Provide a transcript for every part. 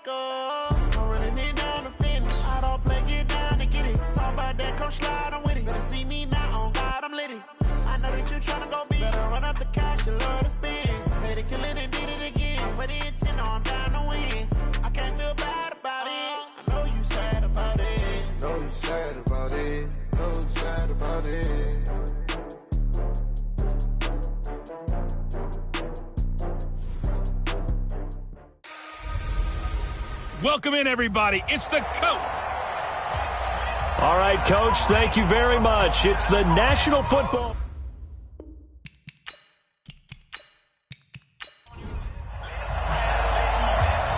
Michael. I'm running it down to finish. I don't play, get down and get it. Talk about that, come slide, I'm with it. Better see me now, on God, I'm litty. I know that you tryna go big. Better run up the cash, you love to spend. Made it, kill it, and did it again. But the intent, no, I'm down to win. I can't feel bad about it. I know you sad about it. Know you sad about it. Know you sad about it. Welcome in, everybody. It's the coach. All right, Coach, thank you very much. It's the National Football.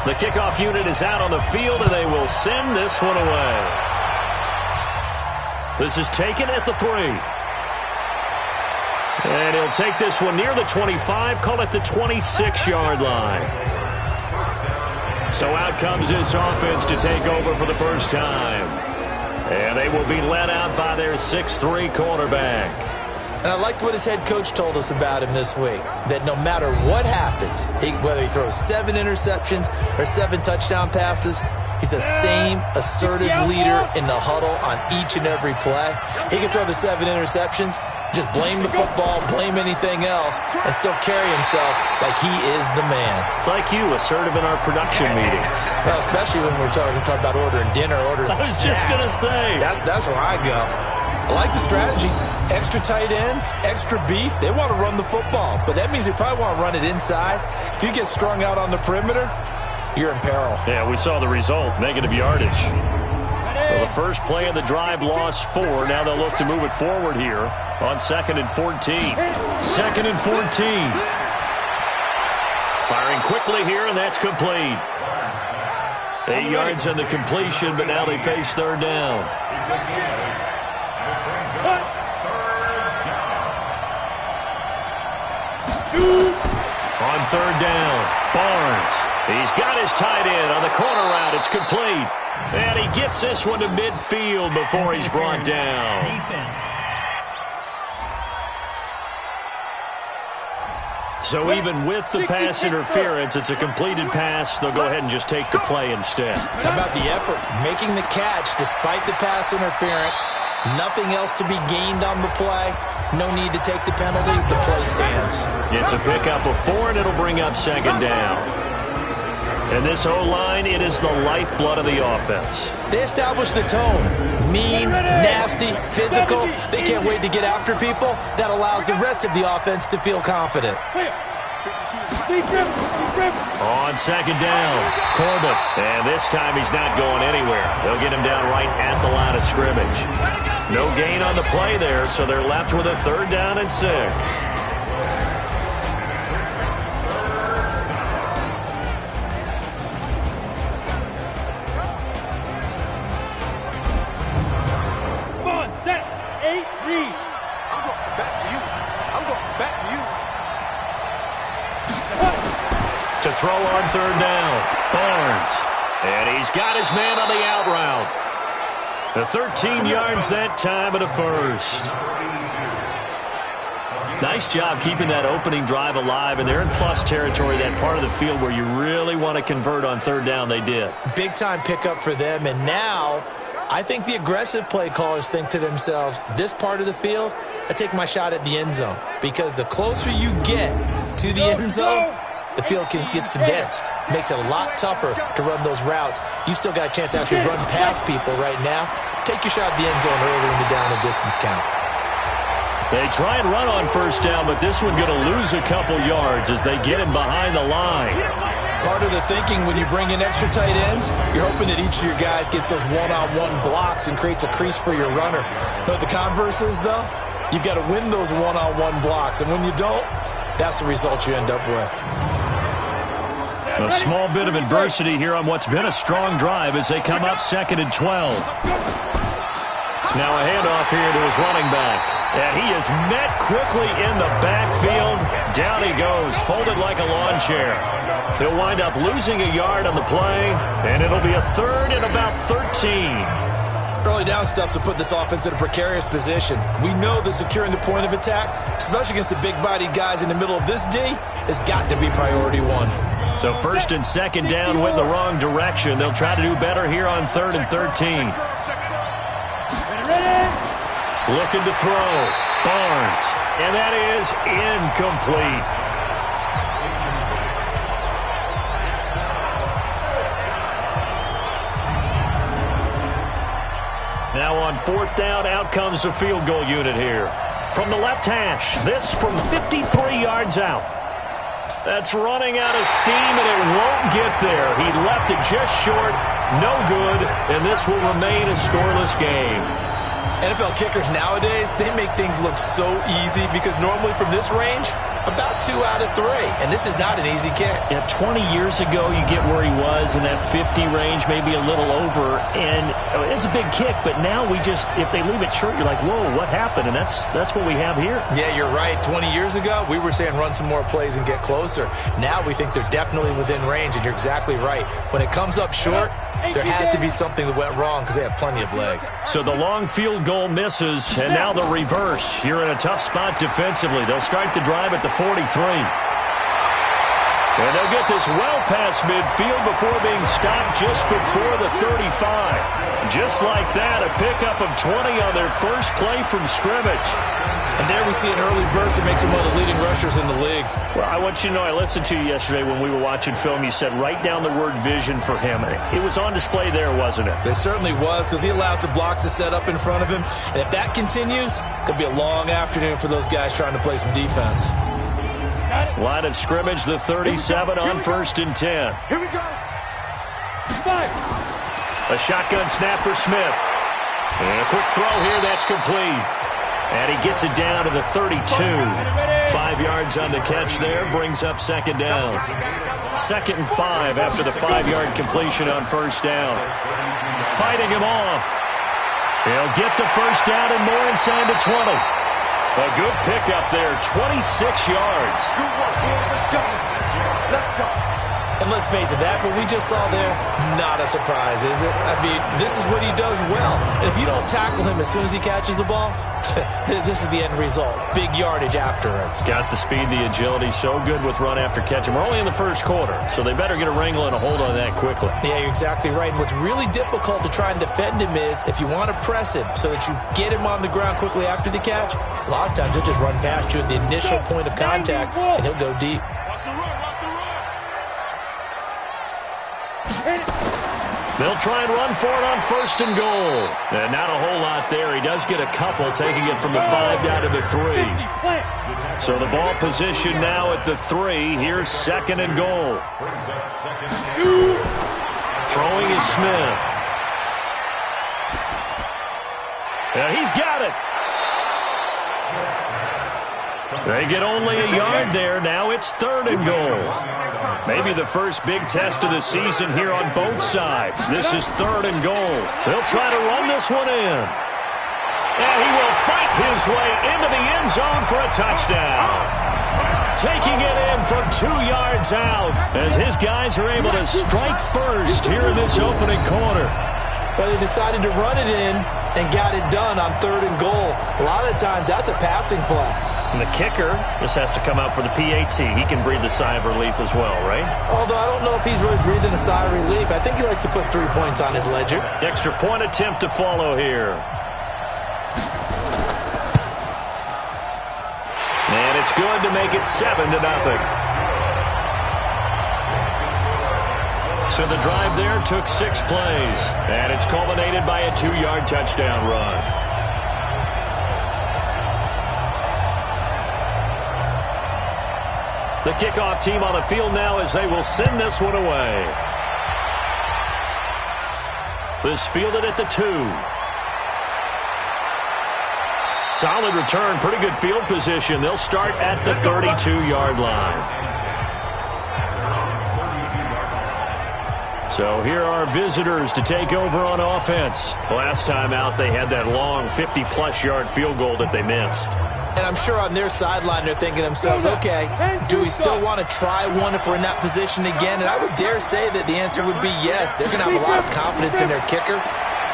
The kickoff unit is out on the field, and they will send this one away. This is taken at the 3. And he'll take this one near the 25, call it the 26-yard line. So out comes this offense to take over for the first time. And they will be led out by their 6'3 quarterback. And I liked what his head coach told us about him this week, that no matter what happens, whether he throws 7 interceptions or 7 touchdown passes, he's the same assertive leader in the huddle on each and every play. He can throw the 7 interceptions, just blame the football, blame anything else, and still carry himself like he is the man. It's like you, assertive in our production meetings. Well, especially when we're talking about ordering dinner, ordering some snacks. I was just going to say. That's where I go. I like the strategy. Extra tight ends, extra beef. They want to run the football, but that means they probably want to run it inside. If you get strung out on the perimeter, you're in peril. Yeah, we saw the result, negative yardage. Well, the first play of the drive lost 4. Now they'll look to move it forward here on 2nd and 14. 2nd and 14. Firing quickly here, and that's complete. 8 yards on the completion, but now they face 3rd down. On 3rd down, Barnes. He's got his tight end on the corner route. It's complete. And he gets this one to midfield before he's brought down. So even with the pass interference, it's a completed pass. They'll go ahead and just take the play instead. How about the effort? Making the catch despite the pass interference. Nothing else to be gained on the play. No need to take the penalty. The play stands. It's a pickup of 4, and it'll bring up 2nd down. And this O-line, it is the lifeblood of the offense. They establish the tone. Mean, nasty, physical. They can't wait to get after people. That allows the rest of the offense to feel confident. On 2nd down, Corbett. And this time he's not going anywhere. They'll get him down right at the line of scrimmage. No gain on the play there, so they're left with a 3rd down and 6. To throw on 3rd down, Barnes. And he's got his man on the out route. The 13 yards that time and a first. Nice job keeping that opening drive alive, and they're in plus territory, that part of the field where you really want to convert on 3rd down. They did. Big-time pickup for them, and now I think the aggressive play callers think to themselves, this part of the field, I take my shot at the end zone, because the closer you get to the end zone, the field gets condensed. Makes it a lot tougher to run those routes. You still got a chance to actually run past people right now. Take your shot at the end zone early in the down and distance count. They try and run on 1st down, but this one going to lose a couple yards as they get him behind the line. Part of the thinking when you bring in extra tight ends, you're hoping that each of your guys gets those one-on-one blocks and creates a crease for your runner. You know what the converse is, though? You've got to win those one-on-one blocks, and when you don't, that's the result you end up with. A small bit of adversity here on what's been a strong drive as they come up 2nd and 12. Now a handoff here to his running back. And he is met quickly in the backfield. Down he goes, folded like a lawn chair. They'll wind up losing a yard on the play, and it'll be a 3rd and about 13. Early down stuff to put this offense in a precarious position. We know that securing the point of attack, especially against the big-bodied guys in the middle of this D, has got to be priority 1. So first and second down went the wrong direction. They'll try to do better here on 3rd and 13. Looking to throw. Barnes. And that is incomplete. Now on 4th down, out comes the field goal unit here. From the left hash, this from 53 yards out. That's running out of steam, and it won't get there. He left it just short, no good, and this will remain a scoreless game. NFL kickers nowadays, they make things look so easy because normally from this range, about 2 out of 3, and this is not an easy kick. Yeah, 20 years ago, you get where he was in that 50 range, maybe a little over, and it's a big kick, but now we just, if they leave it short, you're like, whoa, what happened? And that's what we have here. Yeah, you're right. 20 years ago, we were saying run some more plays and get closer. Now we think they're definitely within range, and you're exactly right. When it comes up short, there has to be something that went wrong because they have plenty of leg. So the long field goal misses, and now the reverse. You're in a tough spot defensively. They'll start the drive at the 43. And they'll get this well past midfield before being stopped just before the 35. Just like that, a pickup of 20 on their first play from scrimmage. And there we see an early burst that makes him one of the leading rushers in the league. Well, I want you to know, I listened to you yesterday when we were watching film. You said write down the word vision for him. It was on display there, wasn't it? It certainly was, because he allows the blocks to set up in front of him. And if that continues, it could be a long afternoon for those guys trying to play some defense. Line of scrimmage, the 37 on 1st and 10. Here we go. A shotgun snap for Smith. And a quick throw here, that's complete. And he gets it down to the 32. 5 yards on the catch there, brings up 2nd down. 2nd and 5 after the 5-yard completion on 1st down. Fighting him off. He'll get the 1st down and more inside the 20. A good pickup there, 26 yards. And let's face it, that what we just saw there, not a surprise, is it? I mean, this is what he does well. And if you don't tackle him as soon as he catches the ball, this is the end result. Big yardage afterwards. Got the speed, the agility, so good with run after catch. And we're only in the 1st quarter, so they better get a wrangle and a hold on that quickly. Yeah, you're exactly right. And what's really difficult to try and defend him is if you want to press him so that you get him on the ground quickly after the catch, a lot of times he'll just run past you at the initial point of contact, and he'll go deep. They'll try and run for it on 1st and goal. And not a whole lot there. He does get a couple, taking it from the 5 down to the 3. So the ball position now at the 3. Here's 2nd and goal. Throwing is Smith. And he's got it. They get only a yard there. Now it's 3rd and goal. Maybe the first big test of the season here on both sides. This is 3rd and goal. They'll try to run this one in. And he will fight his way into the end zone for a touchdown. Taking it in from 2 yards out as his guys are able to strike first here in this opening quarter. But they decided to run it in and got it done on 3rd and goal. A lot of times that's a passing play. And the kicker just has to come out for the PAT. He can breathe a sigh of relief as well, right? Although I don't know if he's really breathing a sigh of relief. I think he likes to put 3 points on his ledger. Extra point attempt to follow here. And it's good to make it 7-0. So the drive there took 6 plays. And it's culminated by a 2-yard touchdown run. The kickoff team on the field now as they will send this one away. This fielded at the 2. Solid return, pretty good field position. They'll start at the 32-yard line. So here are visitors to take over on offense. Last time out, they had that long 50-plus yard field goal that they missed. And I'm sure on their sideline they're thinking to themselves, okay, do we still want to try one if we're in that position again? And I would dare say that the answer would be yes. They're going to have a lot of confidence in their kicker.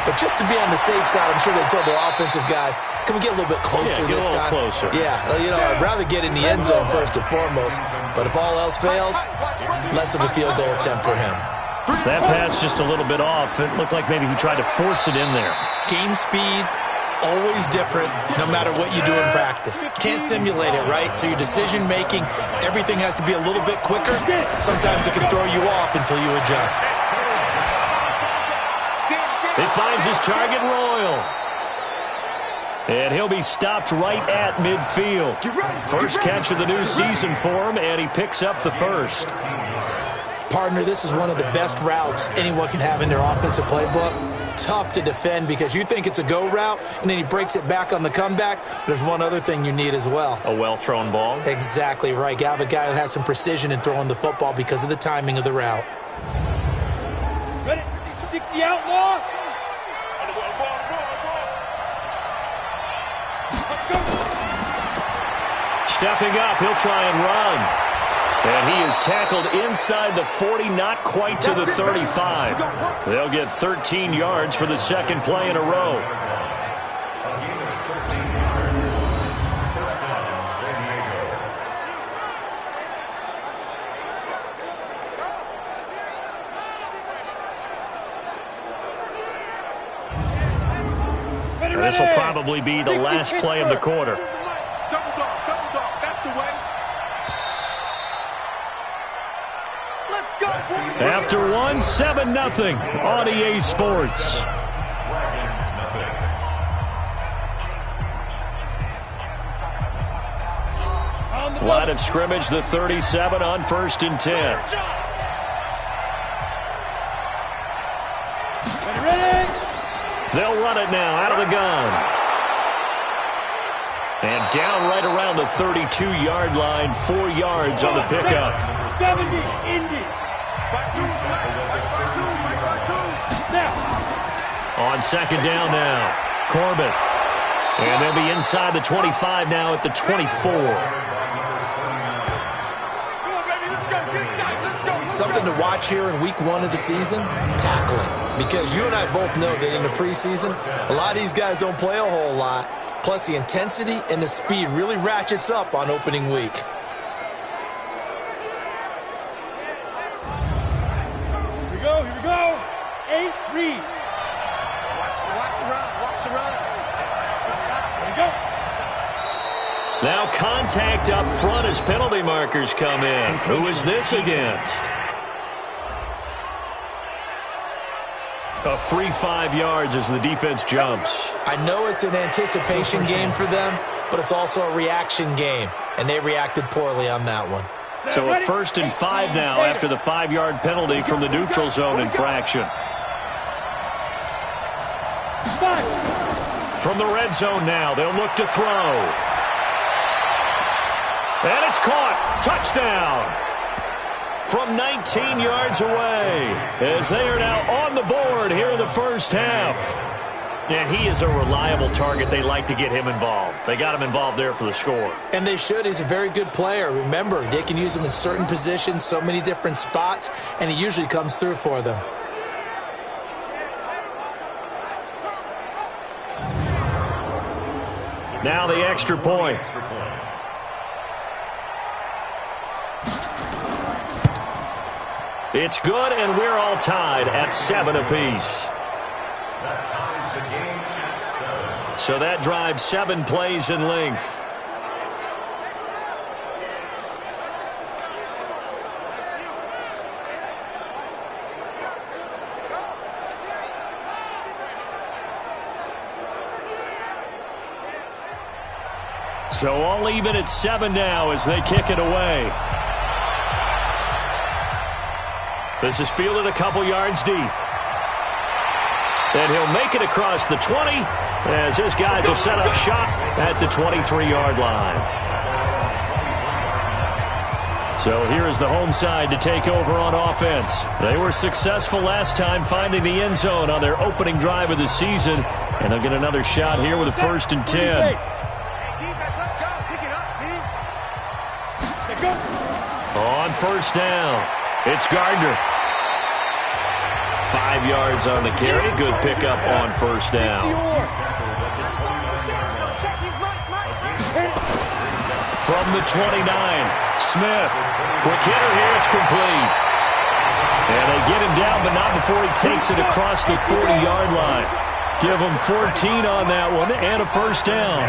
But just to be on the safe side, I'm sure they told their offensive guys, can we get a little bit closer this time? Closer. Yeah, I'd rather get in the end zone first and foremost. But if all else fails, less of a field goal attempt for him. That pass just a little bit off. It looked like maybe he tried to force it in there. Game speed, always different no matter what you do in practice. Can't simulate it, right? So your decision-making, everything has to be a little bit quicker. Sometimes it can throw you off until you adjust. He finds his target, Royal. And he'll be stopped right at midfield. First catch of the new season for him, and he picks up the first. Partner, this is one of the best routes anyone can have in their offensive playbook. Tough to defend because you think it's a go route, and then he breaks it back on the comeback. There's one other thing you need as well. A well-thrown ball? Exactly right. You have a guy who has some precision in throwing the football because of the timing of the route. Ready? 60 outlaw. Stepping up, he'll try and run. And he is tackled inside the 40, not quite to the 35. They'll get 13 yards for the second play in a row. This will probably be the last play of the quarter. After one, 7-0 on EA Sports. Line of scrimmage, the 37 on 1st and 10. They'll run it now out of the gun. And down right around the 32-yard line, 4 yards on the pickup. 70, Indy. On second down now, Corbett. And they'll be inside the 25 now at the 24. Something to watch here in week 1 of the season, tackling. Because you and I both know that in the preseason, a lot of these guys don't play a whole lot. Plus the intensity and the speed really ratchets up on opening week. Here we go. 8, read. Watch the run. Here we go. Now contact up front as penalty markers come in. Who is this against? A free 5 yards as the defense jumps. I know it's an anticipation game for them, but it's also a reaction game, and they reacted poorly on that one. So a 1st and 5 now after the 5-yard penalty from the neutral zone infraction. From the red zone now, they'll look to throw. And it's caught. Touchdown. From 19 yards away, as they are now on the board here in the first half. And he is a reliable target. They like to get him involved. They got him involved there for the score. And they should. He's a very good player. Remember, they can use him in certain positions, so many different spots, and he usually comes through for them. Now the extra point. It's good, and we're all tied at 7 apiece. So that drives 7 plays in length. So all even at 7 now as they kick it away. This is fielded a couple yards deep. And he'll make it across the 20 as his guys will set up shop at the 23-yard line. So here is the home side to take over on offense. They were successful last time finding the end zone on their opening drive of the season. And they'll get another shot here with a 1st and 10. On 1st down, it's Gardner. 5 yards on the carry. Good pickup on first down. From the 29, Smith. Quick hitter here. It's complete. And they get him down, but not before he takes it across the 40-yard line. Give him 14 on that one and a first down.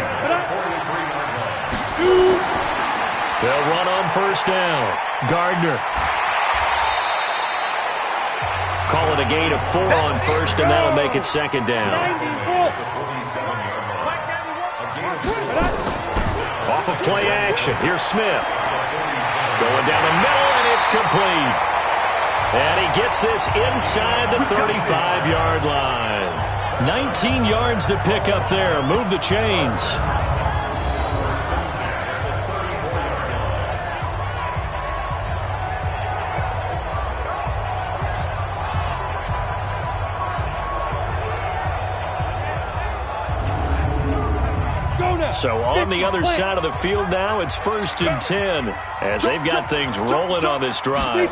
They'll run on first down. Gardner. Call it a gain of 4 on first, and that'll make it second down. Off of play action. Here's Smith. Going down the middle, and it's complete. And he gets this inside the 35-yard line. 19 yards to pick up there. Move the chains. So on the other side of the field now, it's 1st and 10 as they've got things rolling on this drive.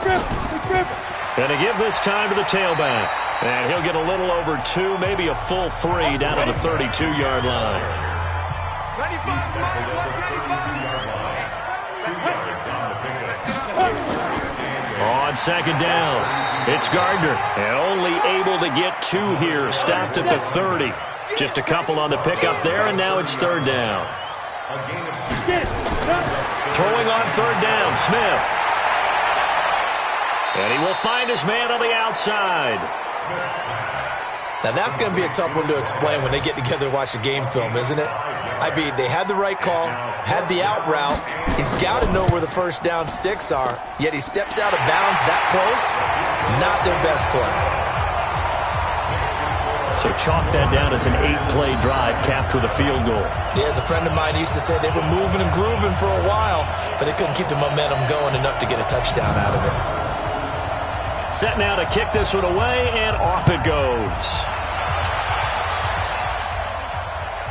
And to give this time to the tailback. And he'll get a little over 2, maybe a full 3 down to the 32-yard line. On second down, it's Gardner. And only able to get 2 here. Stopped at the 30. Just a couple on the pickup there, and now it's 3rd down. Throwing on 3rd down, Smith. And he will find his man on the outside. Now, that's going to be a tough one to explain when they get together and watch the game film, isn't it? I mean, they had the right call, had the out route. He's got to know where the first down sticks are, yet he steps out of bounds that close. Not their best play. So chalk that down as an 8-play drive, capture the field goal. Yeah, as a friend of mine used to say, they were moving and grooving for a while, but they couldn't keep the momentum going enough to get a touchdown out of it. Set now to kick this one away, and off it goes.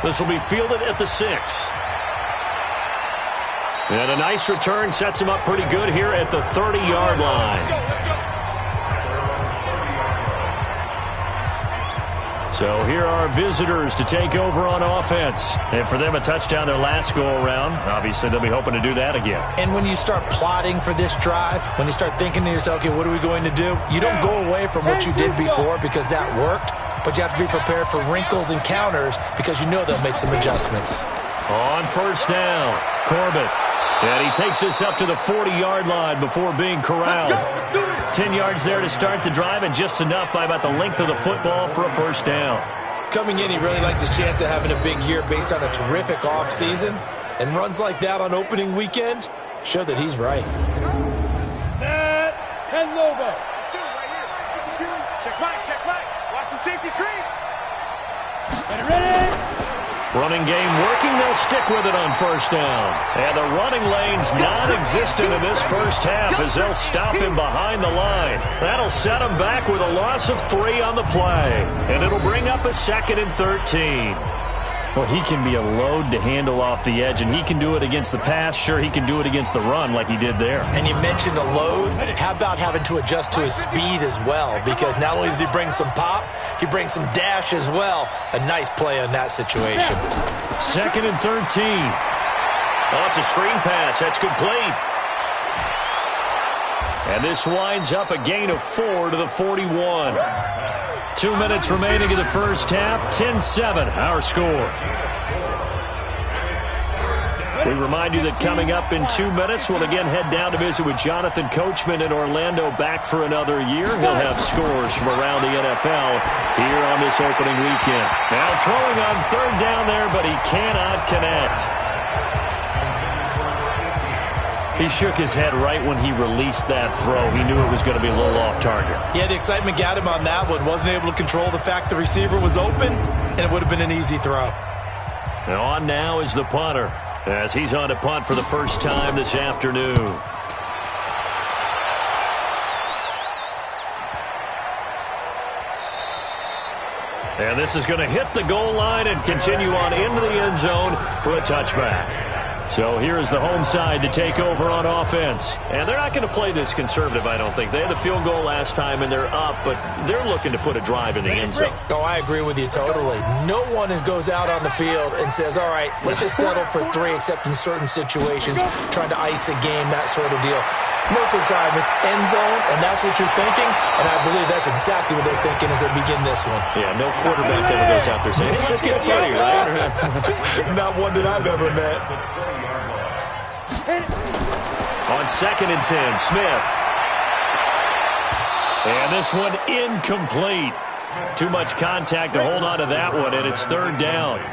This will be fielded at the 6. And a nice return sets him up pretty good here at the 30-yard line. So here are visitors to take over on offense. And for them, a touchdown their last go-around. Obviously, they'll be hoping to do that again. And when you start plotting for this drive, when you start thinking to yourself, okay, what are we going to do? You don't go away from what you did before because that worked, but you have to be prepared for wrinkles and counters because you know they'll make some adjustments. On first down, Corbett. And he takes this up to the 40-yard line before being corralled. 10 yards there to start the drive, and just enough by about the length of the football for a first down. Coming in, he really liked his chance of having a big year based on a terrific offseason. And runs like that on opening weekend show that he's right. Set. 10 Lobo. Check right. Watch the safety creep. Ready. Running game working. They'll stick with it on first down. And the running lane's non-existent in this first half as they'll stop him behind the line. That'll set him back with a loss of 3 on the play. And it'll bring up a 2nd and 13. Well, he can be a load to handle off the edge, and he can do it against the pass. Sure, he can do it against the run like he did there. And you mentioned a load. How about having to adjust to his speed as well? Because not only does he bring some pop, he brings some dash as well. A nice play on that situation. 2nd and 13. Oh, it's a screen pass. That's complete. And this winds up a gain of 4 to the 41. 2 minutes remaining in the first half. 10-7, our score. We remind you that coming up in 2 minutes, we'll again head down to visit with Jonathan Coachman in Orlando, back for another year. He'll have scores from around the NFL here on this opening weekend. Now throwing on 3rd down there, but he cannot connect. He shook his head right when he released that throw. He knew it was going to be a little off target. Yeah, the excitement got him on that one. Wasn't able to control the fact the receiver was open, and it would have been an easy throw. And on now is the punter, as he's on to punt for the first time this afternoon. And this is going to hit the goal line and continue on into the end zone for a touchback. So here is the home side to take over on offense. And they're not going to play this conservative, I don't think. They had the field goal last time, and they're up, but they're looking to put a drive in the end zone. Oh, I agree with you totally. No one goes out on the field and says, all right, let's just settle for 3, except in certain situations, trying to ice a game, that sort of deal. Most of the time, it's end zone, and that's what you're thinking, and I believe that's exactly what they're thinking as they begin this one. Yeah, no quarterback ever goes out there saying, hey, let's get 30, right? Not one that I've ever met. On 2nd and 10, Smith. And this one incomplete. Too much contact to hold on to that one, and it's 3rd down.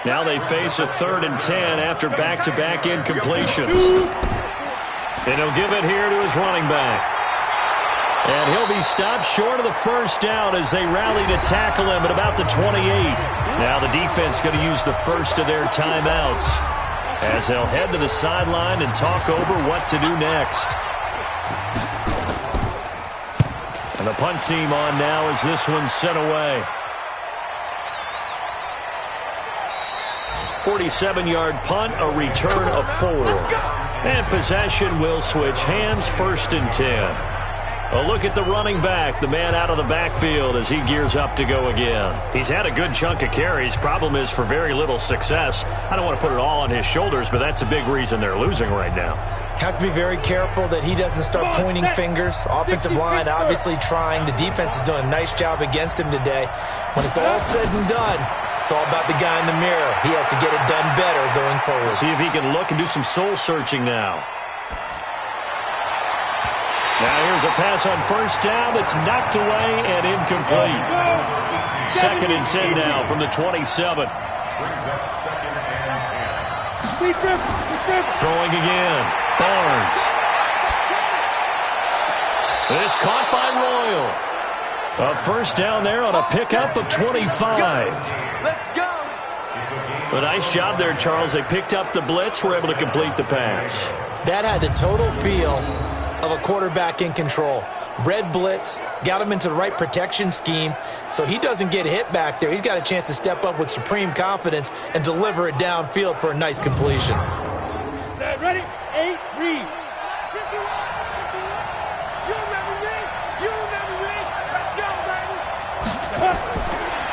Now they face a 3rd and 10 after back-to-back incompletions. And he'll give it here to his running back. And he'll be stopped short of the 1st down as they rally to tackle him at about the 28. Now the defense going to use the first of their timeouts as they'll head to the sideline and talk over what to do next. And the punt team on now as this one's sent away. 47-yard punt, a return of 4. And possession will switch hands, 1st and 10. A look at the running back, the man out of the backfield as he gears up to go again. He's had a good chunk of carries. Problem is for very little success. I don't want to put it all on his shoulders, but that's a big reason they're losing right now. Have to be very careful that he doesn't start pointing fingers. Offensive line obviously trying. The defense is doing a nice job against him today. When it's all said and done, it's all about the guy in the mirror. He has to get it done better going forward. See if he can look and do some soul searching now. Now here's a pass on 1st down that's knocked away and incomplete. 2nd and 10 now from the 27. Throwing again. Barnes. This caught by Royal. A 1st down there on a pickup of 25. Let's go. A nice job there, Charles. They picked up the blitz, were able to complete the pass. That had the total feel of a quarterback in control. Red blitz, got him into the right protection scheme, so he doesn't get hit back there. He's got a chance to step up with supreme confidence and deliver it downfield for a nice completion. Set, ready, 8, read.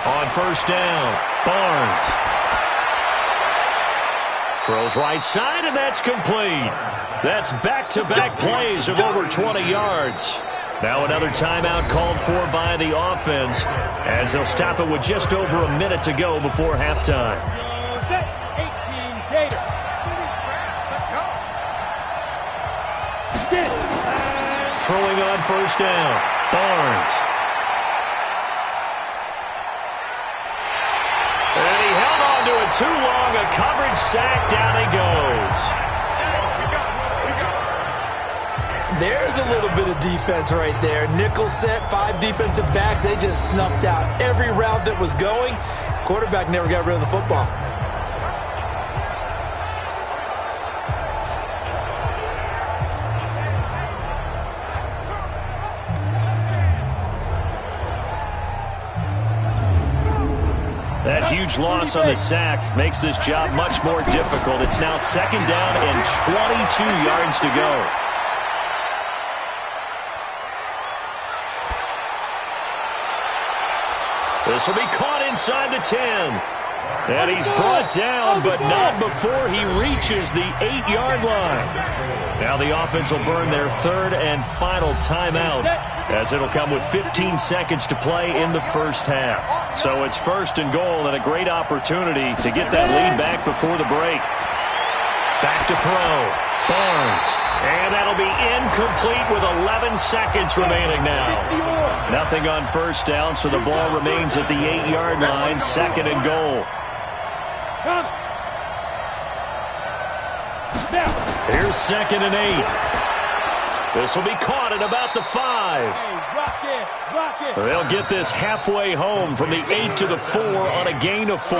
On 1st down, Barnes. Throws right side, and that's complete. That's back-to-back plays of over 20 yards. Now another timeout called for by the offense as they'll stop it with just over a minute to go before halftime. Set, 18, Gator. Let's go. Throwing on 1st down, Barnes. And he held on to it too long. A coverage sack. Down he goes. There's a little bit of defense right there. Nickel set, 5 defensive backs. They just snuffed out every route that was going. Quarterback never got rid of the football. That huge loss on the sack makes this job much more difficult. It's now 2nd down and 22 yards to go. This will be caught inside the 10. And he's brought down, but not before he reaches the 8-yard line. Now the offense will burn their 3rd and final timeout, as it'll come with 15 seconds to play in the 1st half. So it's 1st and goal, and a great opportunity to get that lead back before the break. Back to throw. Barnes. And that'll be incomplete with 11 seconds remaining now. Nothing on 1st down, so the ball remains at the 8-yard line, 2nd and goal. Here's 2nd and 8. This will be caught at about the 5. They'll get this halfway home from the 8 to the 4 on a gain of 4.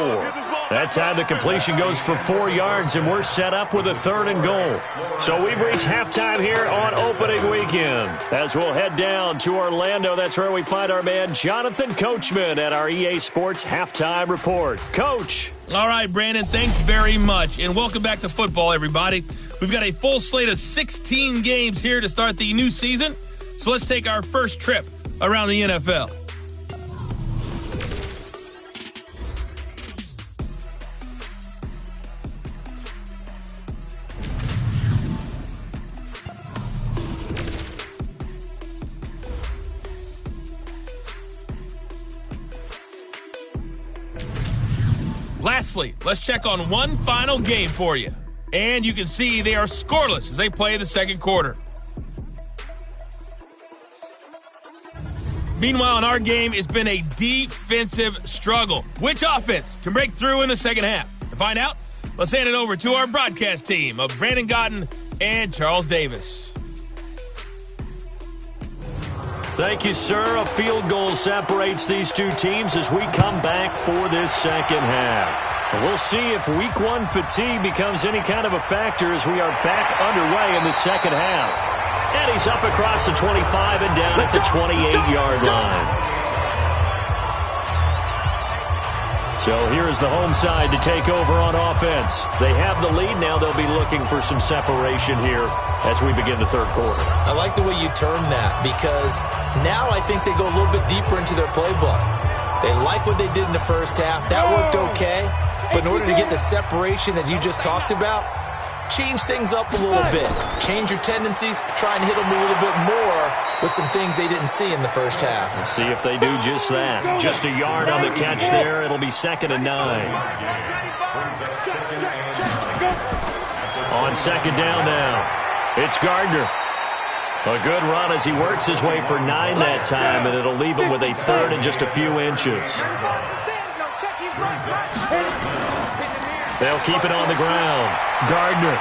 That time the completion goes for 4 yards, and we're set up with a 3rd and goal. So we've reached halftime here on opening weekend. As we'll head down to Orlando, that's where we find our man Jonathan Coachman at our EA Sports Halftime Report. Coach. All right, Brandon, thanks very much. And welcome back to football, everybody. We've got a full slate of 16 games here to start the new season. So let's take our first trip around the NFL. Lastly, let's check on one final game for you. And you can see they are scoreless as they play the second quarter. Meanwhile, in our game, it's been a defensive struggle. Which offense can break through in the second half? To find out, let's hand it over to our broadcast team of Brandon Gotten and Charles Davis. Thank you, sir. A field goal separates these two teams as we come back for this second half. We'll see if week one fatigue becomes any kind of a factor as we are back underway in the second half. And he's up across the 25 and down at the 28-yard line. So here is the home side to take over on offense. They have the lead. Now they'll be looking for some separation here as we begin the third quarter. I like the way you term that because now I think they go a little bit deeper into their playbook. They like what they did in the first half. That worked okay. But in order to get the separation that you just talked about, change things up a little bit. Change your tendencies. Try and hit them a little bit more with some things they didn't see in the first half. Let's see if they do just that. Just a yard on the catch there. It'll be 2nd and 9. On 2nd down now, it's Gardner. A good run as he works his way for 9 that time, and it'll leave him with a 3rd and just a few inches. They'll keep it on the ground. Gardner.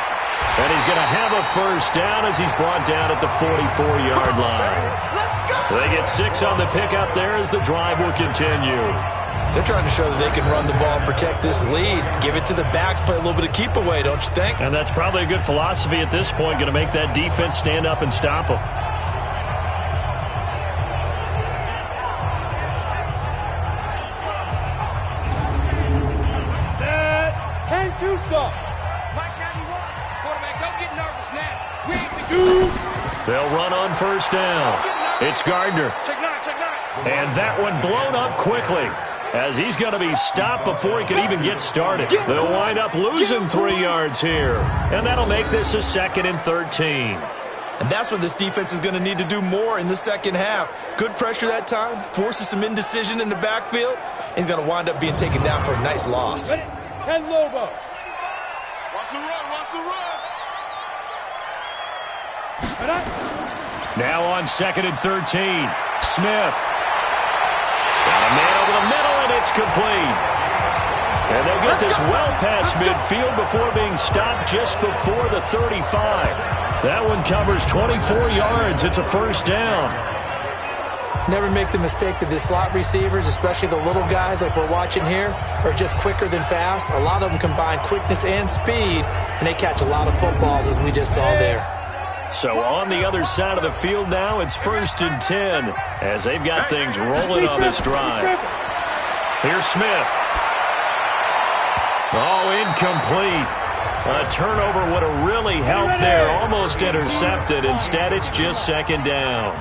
And he's going to have a first down as he's brought down at the 44-yard line. They get 6 on the pickup there as the drive will continue. They're trying to show that they can run the ball and protect this lead. Give it to the backs, play a little bit of keep away, don't you think? And that's probably a good philosophy at this point, going to make that defense stand up and stop them. They'll run on first down. It's Gardner. And that one blown up quickly as he's going to be stopped before he can even get started. They'll wind up losing 3 yards here. And that'll make this a 2nd and 13. And that's what this defense is going to need to do more in the second half. Good pressure that time, forces some indecision in the backfield. And he's going to wind up being taken down for a nice loss. 10 Lobo. Watch the run, watch the run. Now on 2nd and 13, Smith. Got a man over the middle, and it's complete. And they'll get this well past midfield before being stopped just before the 35. That one covers 24 yards. It's a first down. Never make the mistake that the slot receivers, especially the little guys like we're watching here, are just quicker than fast. A lot of them combine quickness and speed, and they catch a lot of footballs as we just saw there. So on the other side of the field now, it's 1st and 10 as they've got things rolling on this drive. Here's Smith. Oh, incomplete. A turnover would have really helped there. Almost intercepted. Instead, it's just 2nd down.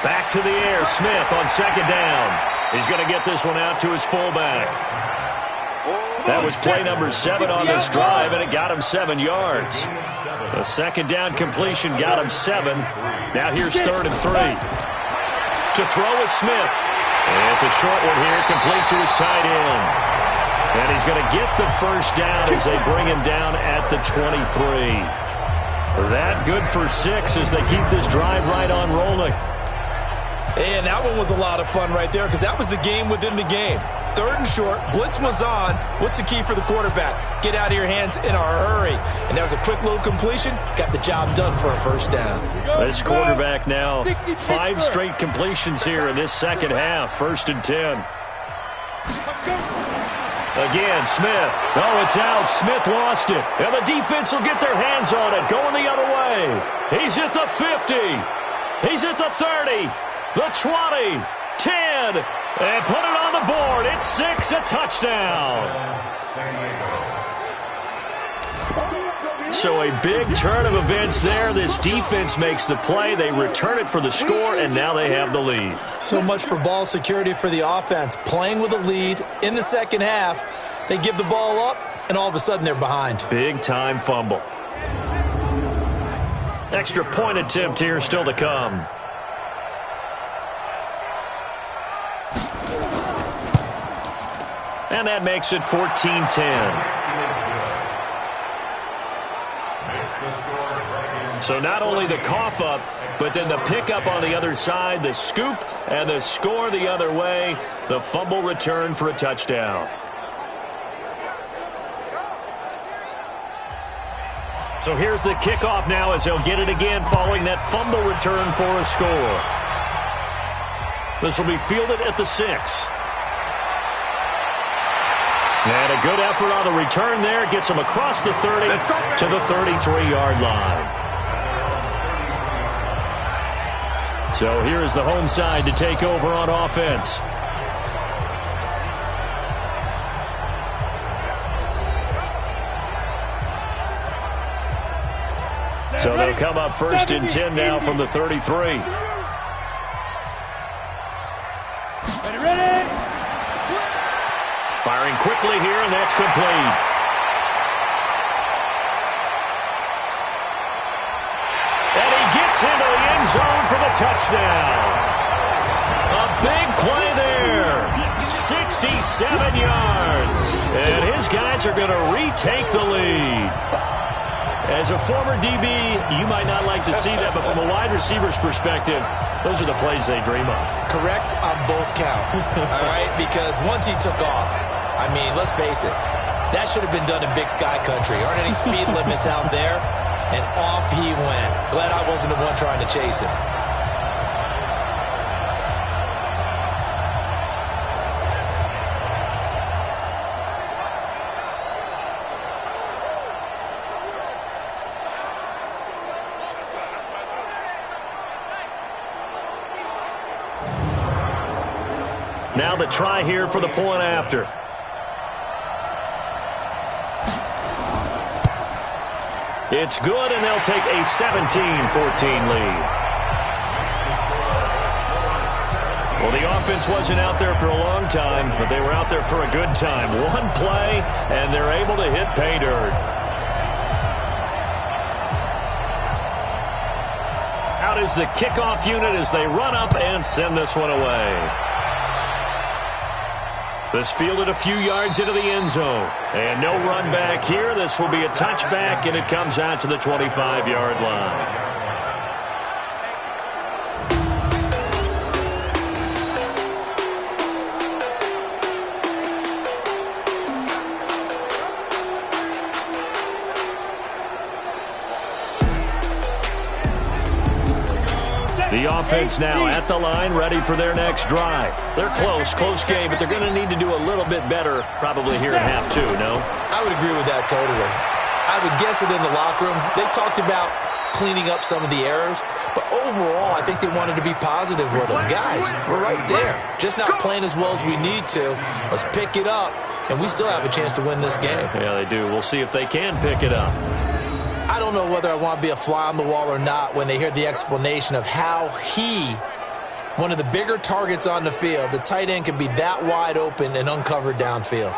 Back to the air. Smith on 2nd down. He's going to get this one out to his fullback. That was play number 7 on this drive, and it got him 7 yards. The 2nd down completion got him 7. Now here's 3rd and 3. To throw is Smith. And it's a short one here, complete to his tight end. And he's going to get the first down as they bring him down at the 23. That good for 6 as they keep this drive right on rolling. And that one was a lot of fun right there because that was the game within the game. 3rd and short, blitz was on. What's the key for the quarterback? Get out of your hands in a hurry. And that was a quick little completion. Got the job done for a first down. This quarterback now 5 straight completions here in this second half. 1st and 10. Again, Smith. Oh, it's out. Smith lost it. And the defense will get their hands on it. Going the other way. He's at the 50. He's at the 30. The 20. 10. And put it on the board. It's 6, a touchdown. So a big turn of events there. This defense makes the play. They return it for the score, and now they have the lead. So much for ball security for the offense. Playing with a lead in the second half, they give the ball up, and all of a sudden they're behind. Big-time fumble. Extra point attempt here still to come. And that makes it 14-10. So not only the cough up, but then the pickup on the other side, the scoop, and the score the other way. The fumble return for a touchdown. So here's the kickoff now as they'll get it again following that fumble return for a score. This will be fielded at the 6. And a good effort on the return there. Gets them across the 30 to the 33-yard line. So here's the home side to take over on offense. So they'll come up 1st and 10 now from the 33. Firing quickly here, and that's complete. And he gets into the end zone for the touchdown. A big play there. 67 yards. And his guys are going to retake the lead. As a former DB, you might not like to see that, but from a wide receiver's perspective, those are the plays they dream of. Correct on both counts, all right? Because once he took off, I mean, let's face it, that should have been done in Big Sky Country. Aren't any speed limits out there? And off he went. Glad I wasn't the one trying to chase him. Now the try here for the point after. It's good, and they'll take a 17-14 lead. Well, the offense wasn't out there for a long time, but they were out there for a good time. One play, and they're able to hit pay dirt. Out is the kickoff unit as they run up and send this one away. This fielded a few yards into the end zone. And no run back here. This will be a touchback, and it comes out to the 25-yard line. The offense now at the line, ready for their next drive. They're close game, but they're going to need to do a little bit better probably here in half 2, no? I would agree with that totally. I would guess it in the locker room. They talked about cleaning up some of the errors, but overall, I think they wanted to be positive with them. Guys, we're right there. Just not playing as well as we need to. Let's pick it up, and we still have a chance to win this game. Yeah, they do. We'll see if they can pick it up. I don't know whether I want to be a fly on the wall or not when they hear the explanation of how one of the bigger targets on the field, the tight end can be that wide open and uncovered downfield.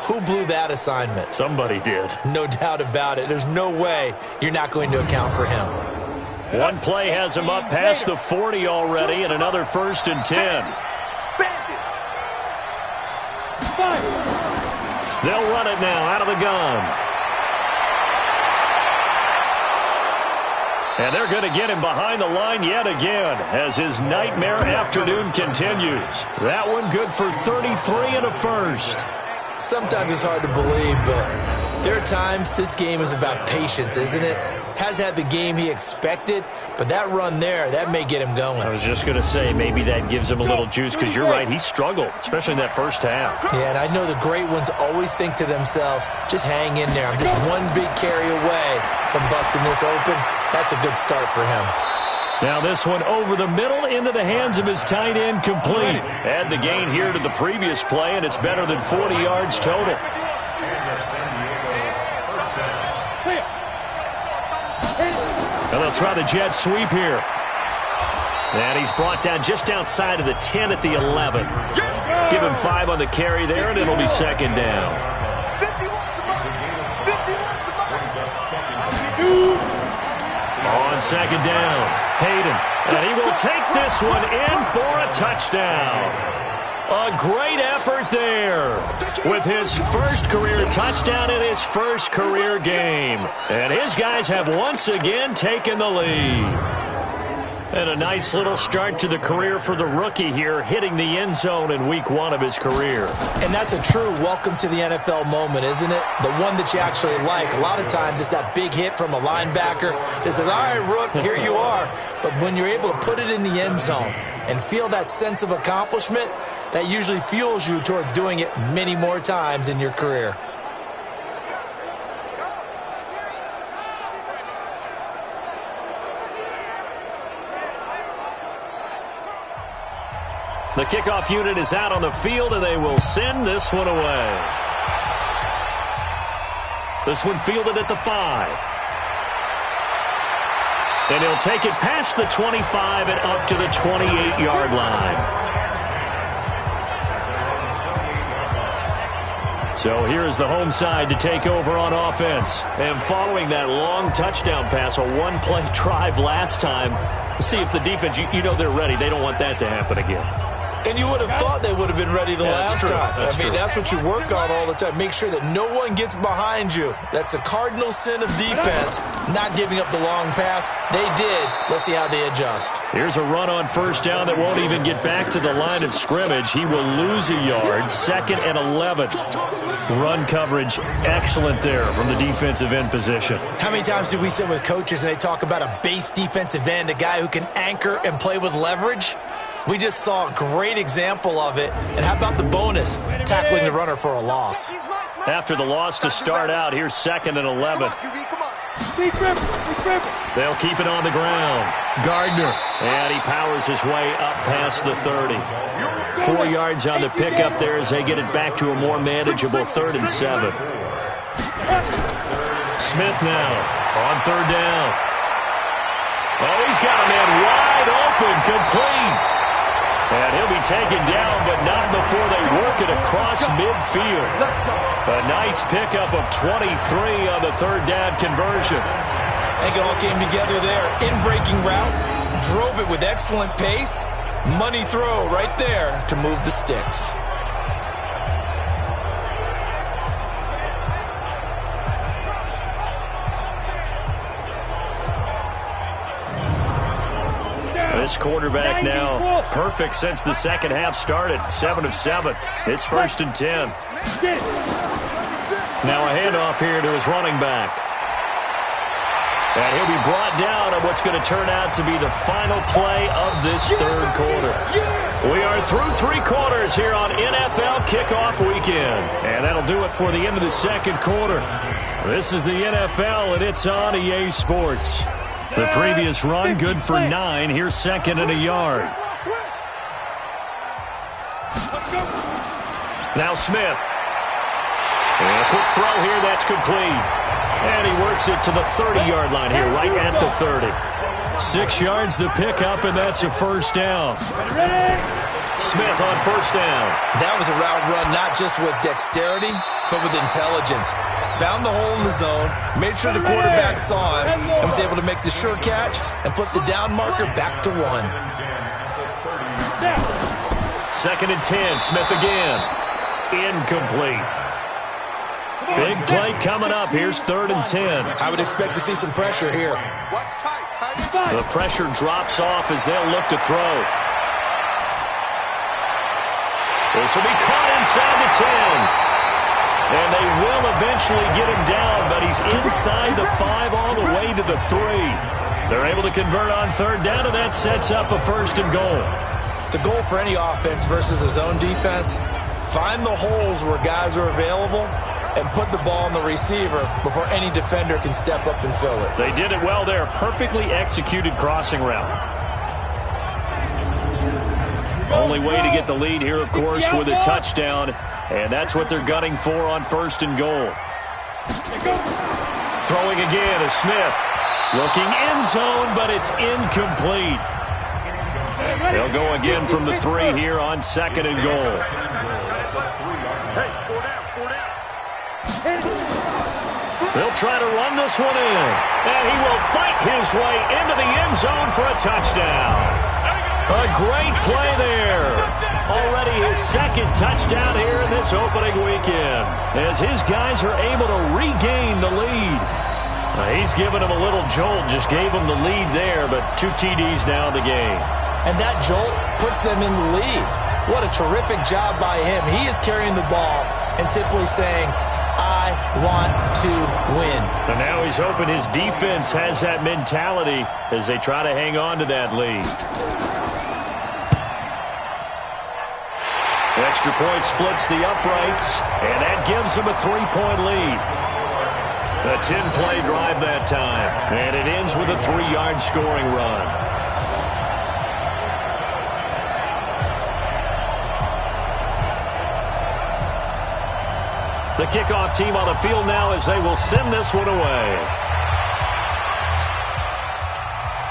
Who blew that assignment? Somebody did. No doubt about it. There's no way you're not going to account for him. One play has him up past the 40 already, and another 1st and 10. They'll run it now out of the gun. And they're going to get him behind the line yet again as his nightmare afternoon continues. That one good for 33 and a first. Sometimes it's hard to believe, but there are times this game is about patience, isn't it? Has had the game he expected, but that run there, that may get him going. I was just going to say, maybe that gives him a little juice, because you're right, he struggled, especially in that first half. Yeah, and I know the great ones always think to themselves, just hang in there. I'm just one big carry away from busting this open. That's a good start for him. Now this one over the middle into the hands of his tight end, complete. Add the gain here to the previous play, and it's better than 40 yards total. And they'll try the jet sweep here. And he's brought down just outside of the 10 at the 11. Give him 5 on the carry there, and it'll be second down. On second down, Hayden. And he will take this one in for a touchdown. A great effort there with his first career touchdown in his first career game. And his guys have once again taken the lead. And a nice little start to the career for the rookie here, hitting the end zone in week 1 of his career. And that's a true welcome to the NFL moment, isn't it? The one that you actually like. A lot of times it's that big hit from a linebacker that says, all right, Rook, here you are. But when you're able to put it in the end zone and feel that sense of accomplishment, that usually fuels you towards doing it many more times in your career. The kickoff unit is out on the field, and they will send this one away. This one fielded at the 5. And he'll take it past the 25 and up to the 28-yard line. So here's the home side to take over on offense. And following that long touchdown pass, a one-play drive last time, see if the defense, you know they're ready. They don't want that to happen again. And you would have thought they would have been ready the last time. That's what you work on all the time. Make sure that no one gets behind you. That's the cardinal sin of defense, not giving up the long pass. They did. Let's see how they adjust. Here's a run on first down that won't even get back to the line of scrimmage. He will lose a yard. 2nd and 11. Run coverage excellent there from the defensive end position. How many times do we sit with coaches and they talk about a base defensive end, a guy who can anchor and play with leverage? We just saw a great example of it. And how about the bonus? Tackling the runner for a loss. After the loss to start out, here's 2nd and 11. They'll keep it on the ground. Gardner. And he powers his way up past the 30. 4 yards on the pickup there as they get it back to a more manageable 3rd and 7. Smith now on 3rd down. Oh, he's got a man wide open, complete. And he'll be taken down, but not before they work it across midfield. A nice pickup of 23 on the 3rd down conversion. I think it all came together there. In-breaking route, drove it with excellent pace. Money throw right there to move the sticks. This quarterback now perfect since the second half started. 7 of 7. It's 1st and 10. Now a handoff here to his running back. And he'll be brought down on what's going to turn out to be the final play of this 3rd quarter. We are through 3 quarters here on NFL Kickoff Weekend. And that'll do it for the end of the 2nd quarter. This is the NFL, and it's on EA Sports. The previous run, good for 9. Here's 2nd and a yard. Now Smith. And a quick throw here, that's complete. And he works it to the 30-yard line here, right at the 30. 6 yards the pickup, and that's a 1st down. Smith on 1st down. That was a route run not just with dexterity, but with intelligence. Found the hole in the zone, made sure the quarterback saw him, and was able to make the sure catch and flip the down marker back to 1. 2nd and 10, Smith again. Incomplete. Big play coming up. Here's 3rd and 10. I would expect to see some pressure here. The pressure drops off as they'll look to throw. This will be caught inside the 10. And they will eventually get him down, but he's inside the 5 all the way to the 3. They're able to convert on third down, and that sets up a first and goal. The goal for any offense versus a zone defense, find the holes where guys are available and put the ball on the receiver before any defender can step up and fill it. They did it well there. Perfectly executed crossing route. Only way to get the lead here, of course, with a touchdown. And that's what they're gunning for on first and goal. Throwing again is Smith. Looking end zone, but it's incomplete. They'll go again from the 3 here on second and goal. They'll try to run this one in. And he will fight his way into the end zone for a touchdown. A great play there. Already his second touchdown here in this opening weekend, as his guys are able to regain the lead. He's given him a little jolt, just gave him the lead there, but 2 TDs now in the game. And that jolt puts them in the lead. What a terrific job by him. He is carrying the ball and simply saying, I want to win. And now he's hoping his defense has that mentality as they try to hang on to that lead. Extra point splits the uprights, and that gives them a 3-point lead. A 10-play drive that time, and it ends with a 3-yard scoring run. The kickoff team on the field now as they will send this one away.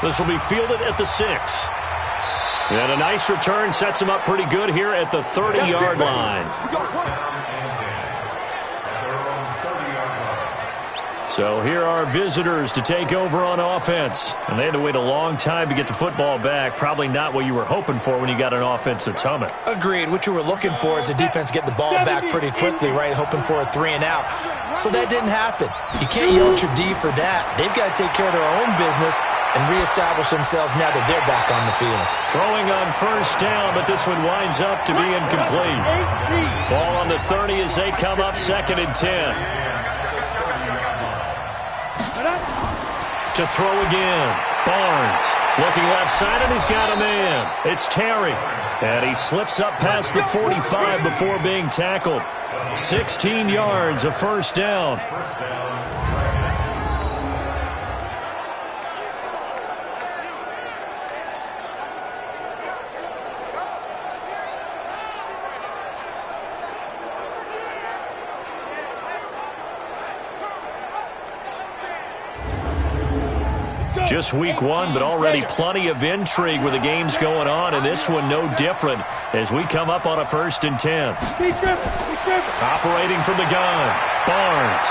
This will be fielded at the 6. And a nice return sets him up pretty good here at the 30-yard line. So here are visitors to take over on offense. And they had to wait a long time to get the football back. Probably not what you were hoping for when you got an offense that's humming. Agreed. What you were looking for is the defense get the ball back pretty quickly, right? Hoping for a 3 and out. So that didn't happen. You can't yell at your D for that. They've got to take care of their own business and reestablish themselves now that they're back on the field. Throwing on first down, but this one winds up to be incomplete. Ball on the 30 as they come up second and 10. To throw again. Barnes looking left side, and he's got a man. It's Terry. And he slips up past the 45 before being tackled. 16 yards, a first down. Just week 1, but already plenty of intrigue with the games going on, and this one no different as we come up on a first and 10. Operating from the gun, Barnes.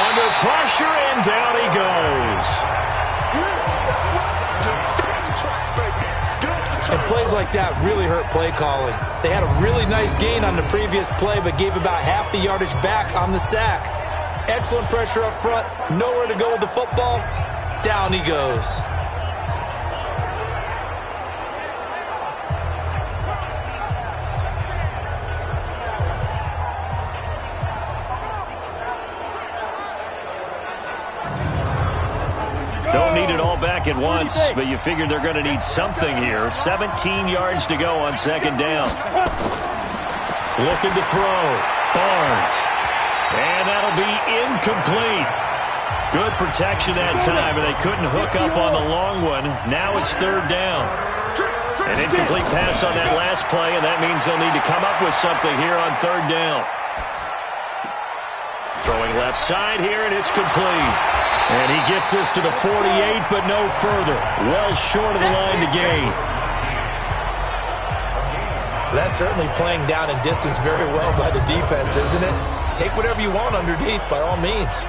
Under pressure, and down he goes. And plays like that really hurt play calling. They had a really nice gain on the previous play, but gave about half the yardage back on the sack. Excellent pressure up front, nowhere to go with the football. Down he goes. Don't need it all back at once, but you figure they're going to need something here. 17 yards to go on second down. Looking to throw. Barnes. And that'll be incomplete. Good protection that time, and they couldn't hook up on the long one. Now it's third down. An incomplete pass on that last play, and that means they'll need to come up with something here on third down. Throwing left side here, and it's complete. And he gets this to the 48, but no further. Well short of the line to gain. That's certainly playing down in distance very well by the defense, isn't it? Take whatever you want underneath, by all means.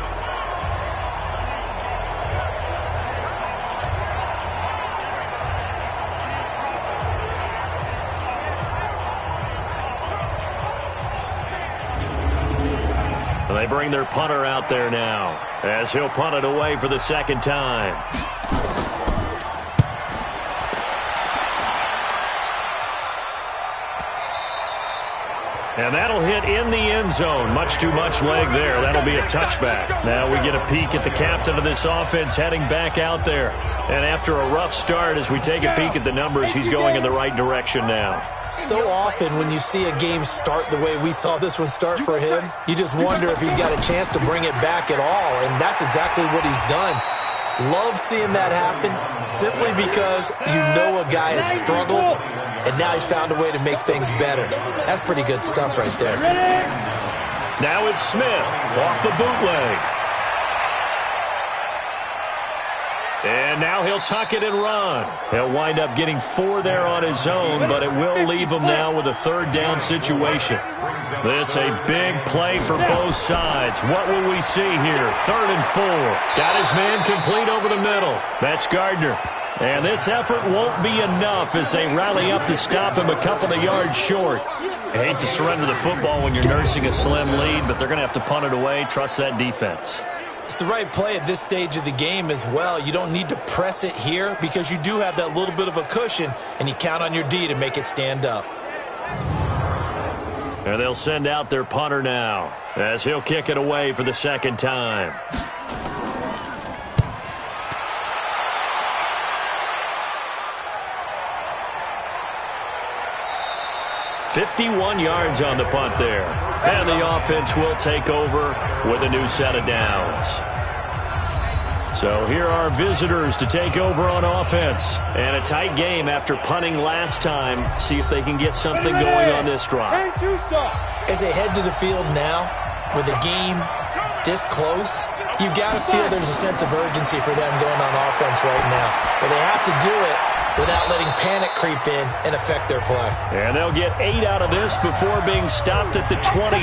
They bring their punter out there now. as he'll punt it away for the second time. And that'll hit in the end zone. Much too much leg there. That'll be a touchback. Now we get a peek at the captain of this offense heading back out there. And after a rough start, as we take a peek at the numbers, he's going in the right direction now. So often when you see a game start the way we saw this one start for him, you just wonder if he's got a chance to bring it back at all. And that's exactly what he's done. Love seeing that happen simply because you know a guy has struggled, and now he's found a way to make things better. That's pretty good stuff right there. Now it's Smith off the bootleg. And now he'll tuck it and run. He'll wind up getting 4 there on his own, but it will leave him now with a third down situation. This a big play for both sides. What will we see here? 3rd and 4. Got his man complete over the middle. That's Gardner. And this effort won't be enough as they rally up to stop him a couple of yards short. I hate to surrender the football when you're nursing a slim lead, but they're going to have to punt it away. Trust that defense. It's the right play at this stage of the game as well. You don't need to press it here because you do have that little bit of a cushion, and you count on your D to make it stand up. And they'll send out their punter now as he'll kick it away for the second time. .51 yards on the punt there. And the offense will take over with a new set of downs. So here are visitors to take over on offense. And a tight game after punting last time. See if they can get something going on this drive. As they head to the field now, with the game this close, you've got to feel there's a sense of urgency for them going on offense right now. But they have to do it without letting panic creep in and affect their play. And they'll get 8 out of this before being stopped at the 28.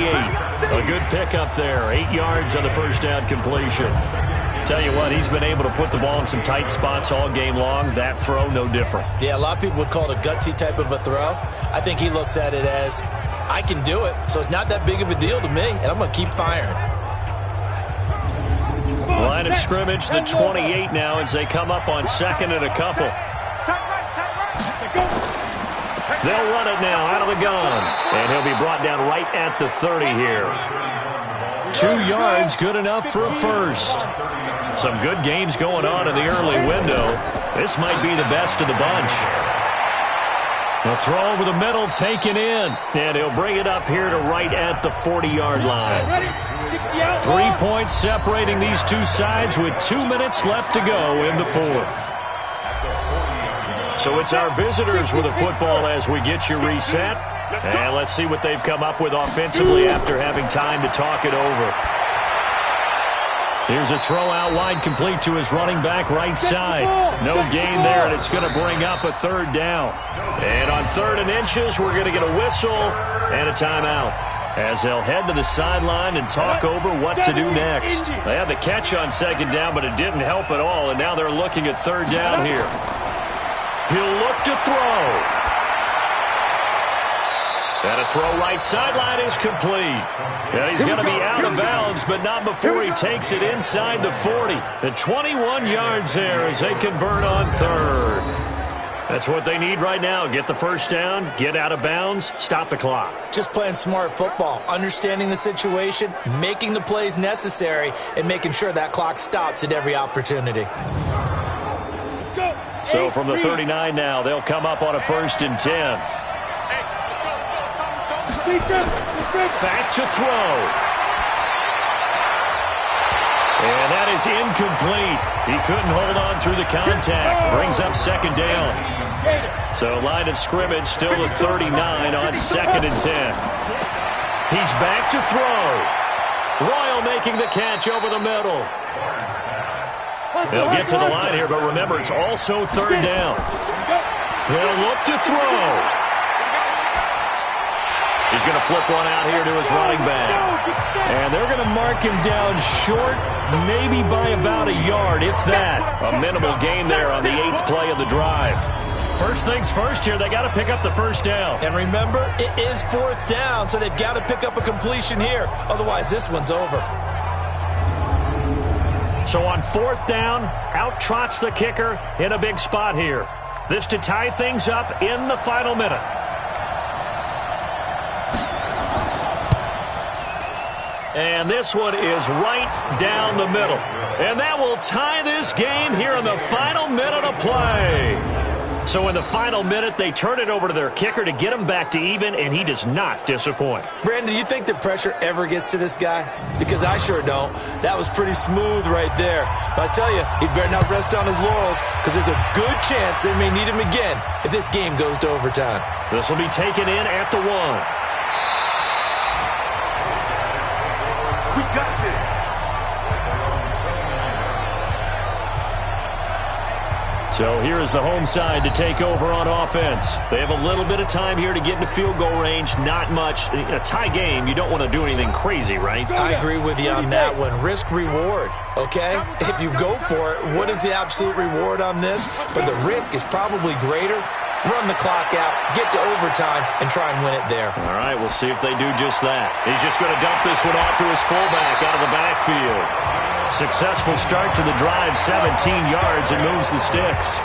A good pickup there. 8 yards on the first down completion. Tell you what, he's been able to put the ball in some tight spots all game long. That throw, no different. Yeah, a lot of people would call it a gutsy type of a throw. I think he looks at it as, I can do it, so it's not that big of a deal to me, and I'm going to keep firing. Line of scrimmage, the 28 now as they come up on 2nd and a couple. They'll run it now out of the gun. And he'll be brought down right at the 30 here. 2 yards, good enough for a first. Some good games going on in the early window. This might be the best of the bunch. A throw over the middle, taken in. And he'll bring it up here to right at the 40-yard line. 3 points separating these two sides with 2 minutes left to go in the fourth. So it's our visitors with the football as we get you reset. And let's see what they've come up with offensively after having time to talk it over. Here's a throw out wide, complete to his running back right side. No gain there, and it's going to bring up a 3rd down. And on 3rd and inches, we're going to get a whistle and a timeout as they'll head to the sideline and talk over what to do next. They had the catch on 2nd down, but it didn't help at all, and now they're looking at 3rd down here. He'll look to throw. And a throw right sideline is complete. And he's going to be out of bounds, but not before he takes it inside the 40. The 21 yards there as they convert on 3rd. That's what they need right now. Get the first down, get out of bounds, stop the clock. Just playing smart football, understanding the situation, making the plays necessary, and making sure that clock stops at every opportunity. So from the 39 now, they'll come up on a 1st and 10. Back to throw. And that is incomplete. He couldn't hold on through the contact. Brings up 2nd down. So line of scrimmage still at 39 on 2nd and 10. He's back to throw. Royal making the catch over the middle. They'll get to the line here, but remember, it's also 3rd down. They'll look to throw. He's going to flip one out here to his running back. And they're going to mark him down short, maybe by about a yard, if that. A minimal gain there on the 8th play of the drive. First things first here, they got to pick up the first down. And remember, it is 4th down, so they've got to pick up a completion here. Otherwise, this one's over. So on 4th down, out trots the kicker in a big spot here. This to tie things up in the final minute. And this one is right down the middle. And that will tie this game here in the final minute of play. So in the final minute, they turn it over to their kicker to get him back to even, and he does not disappoint. Brandon, do you think the pressure ever gets to this guy? Because I sure don't. That was pretty smooth right there. But I tell you, he better not rest on his laurels, because there's a good chance they may need him again if this game goes to overtime. This will be taken in at the 1. We got this. So here is the home side to take over on offense. They have a little bit of time here to get into field goal range. Not much. In a tie game, you don't want to do anything crazy, right? I agree with you on that one. Risk-reward, okay? If you go for it, what is the absolute reward on this? But the risk is probably greater. Run the clock out, get to overtime, and try and win it there. All right, we'll see if they do just that. He's just going to dump this one off to his fullback out of the backfield. Successful start to the drive, 17 yards, and moves the sticks.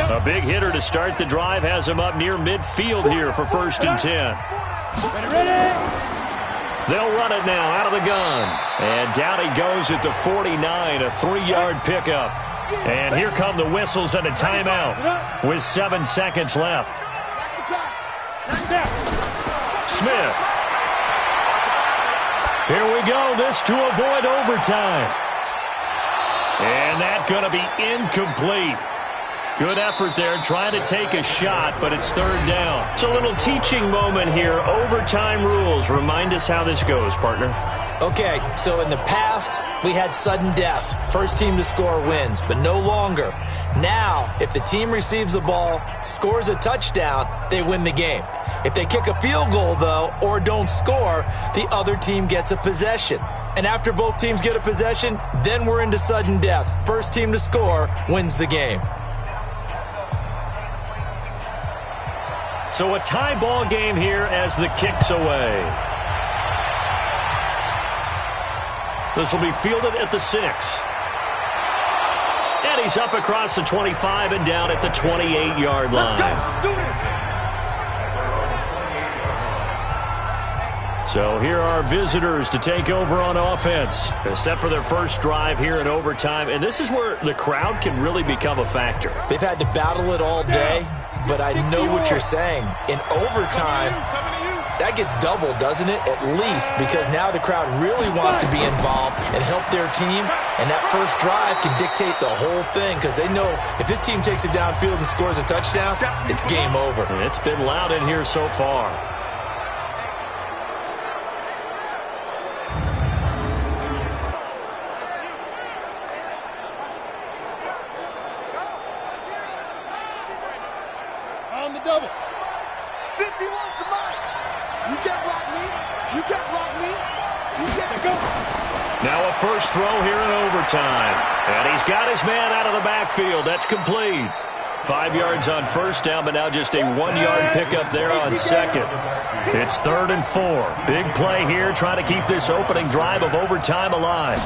A big hitter to start the drive has him up near midfield here for 1st and 10. They'll run it now out of the gun. And down he goes at the 49, a 3-yard pickup. And here come the whistles and a timeout with 7 seconds left. Smith. Here we go. This to avoid overtime. And that's going to be incomplete. Good effort there, trying to take a shot, but it's 3rd down. It's a little teaching moment here. Overtime rules. Remind us how this goes, partner. Okay, so in the past, we had sudden death. First team to score wins, but no longer. Now, if the team receives the ball, scores a touchdown, they win the game. If they kick a field goal, though, or don't score, the other team gets a possession. And after both teams get a possession, then we're into sudden death. First team to score wins the game. So a tie ball game here as the kick's away. This will be fielded at the 6. And he's up across the 25 and down at the 28-yard line. So here are visitors to take over on offense. They're set for their first drive here in overtime. And this is where the crowd can really become a factor. They've had to battle it all day. But I know what you're saying. In overtime, that gets doubled, doesn't it? At least, because now the crowd really wants to be involved and help their team. And that first drive can dictate the whole thing because they know if this team takes it downfield and scores a touchdown, it's game over. And it's been loud in here so far. Double. 51 for mine. You can't block me. You can't block me. You can't go. Now a first throw here in overtime. And he's got his man out of the backfield. That's complete. 5 yards on first down, but now just a 1-yard pickup there on second. It's 3rd and 4. Big play here, trying to keep this opening drive of overtime alive.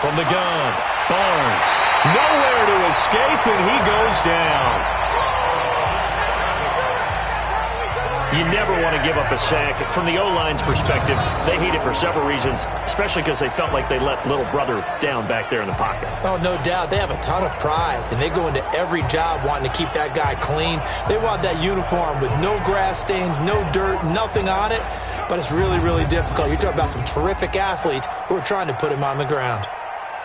From the gun, Barnes. Nowhere to escape, and he goes down. You never want to give up a sack. From the O-line's perspective, they hate it for several reasons, especially because they felt like they let little brother down back there in the pocket. Oh, no doubt. They have a ton of pride, and they go into every job wanting to keep that guy clean. They want that uniform with no grass stains, no dirt, nothing on it, but it's really, really difficult. You're talking about some terrific athletes who are trying to put him on the ground.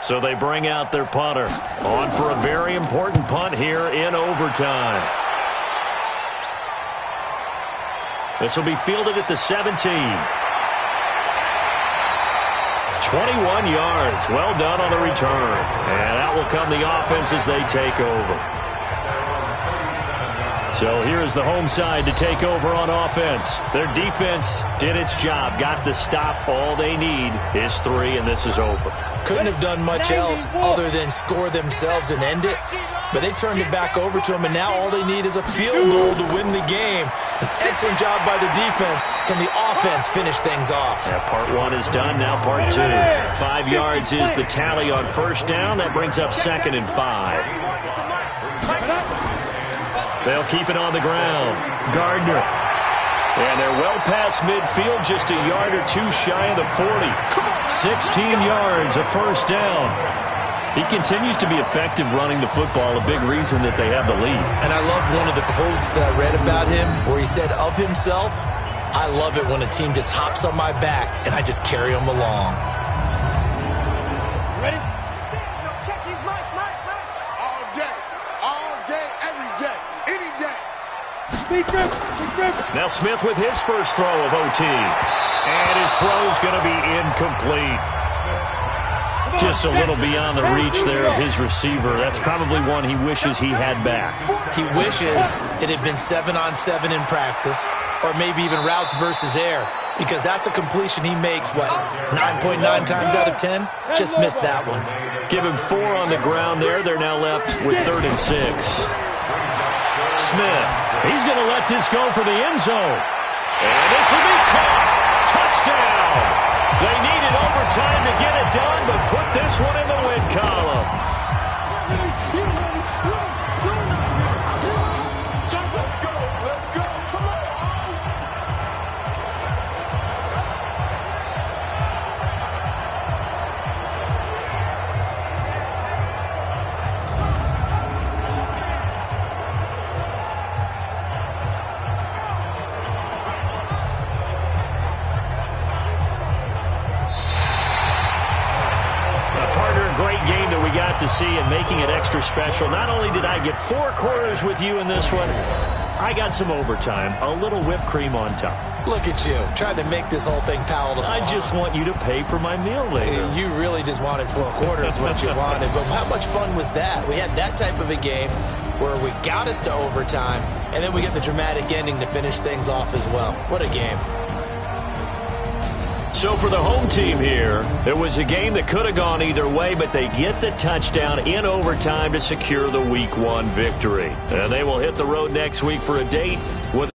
So they bring out their punter on for a very important punt here in overtime. This will be fielded at the 17. 21 yards. Well done on the return. And that will come the offense as they take over. So here's the home side to take over on offense. Their defense did its job, got the stop. All they need is 3, and this is over. Couldn't have done much else other than score themselves and end it. But they turned it back over to them, and now all they need is a field goal to win the game. An excellent job by the defense. Can the offense finish things off? Yeah, part 1 is done, now part 2. 5 yards is the tally on first down. That brings up 2nd and 5. They'll keep it on the ground. Gardner. And they're well past midfield, just a yard or 2 shy of the 40. 16 yards, a first down. He continues to be effective running the football, a big reason that they have the lead. And I love one of the quotes that I read about him where he said of himself, I love it when a team just hops on my back and I just carry them along. Ready? Check his mic. All day, every day, any day. Big grip. Now Smith with his first throw of OT. And his throw's going to be incomplete. Just a little beyond the reach there of his receiver. That's probably one he wishes he had back. He wishes it had been 7-on-7 in practice, or maybe even routes versus air, because that's a completion he makes, 9.9 times out of 10? Just missed that one. Give him 4 on the ground there. They're now left with 3rd and 6. Smith, he's going to let this go for the end zone. And this will be caught. Touchdown. They needed overtime to get it done, but put this one in the win column. Let's go. Come on. To see and making it extra special. Not only did I get 4 quarters with you in this one, I got some overtime, a little whipped cream on top. Look at you, trying to make this whole thing palatable. I just want you to pay for my meal later. You really just wanted 4 quarters what you wanted, but how much fun was that? We had that type of a game where we got us to overtime, and then we get the dramatic ending to finish things off as well. What a game. So for the home team here, it was a game that could have gone either way, but they get the touchdown in overtime to secure the Week 1 victory. And they will hit the road next week for a date with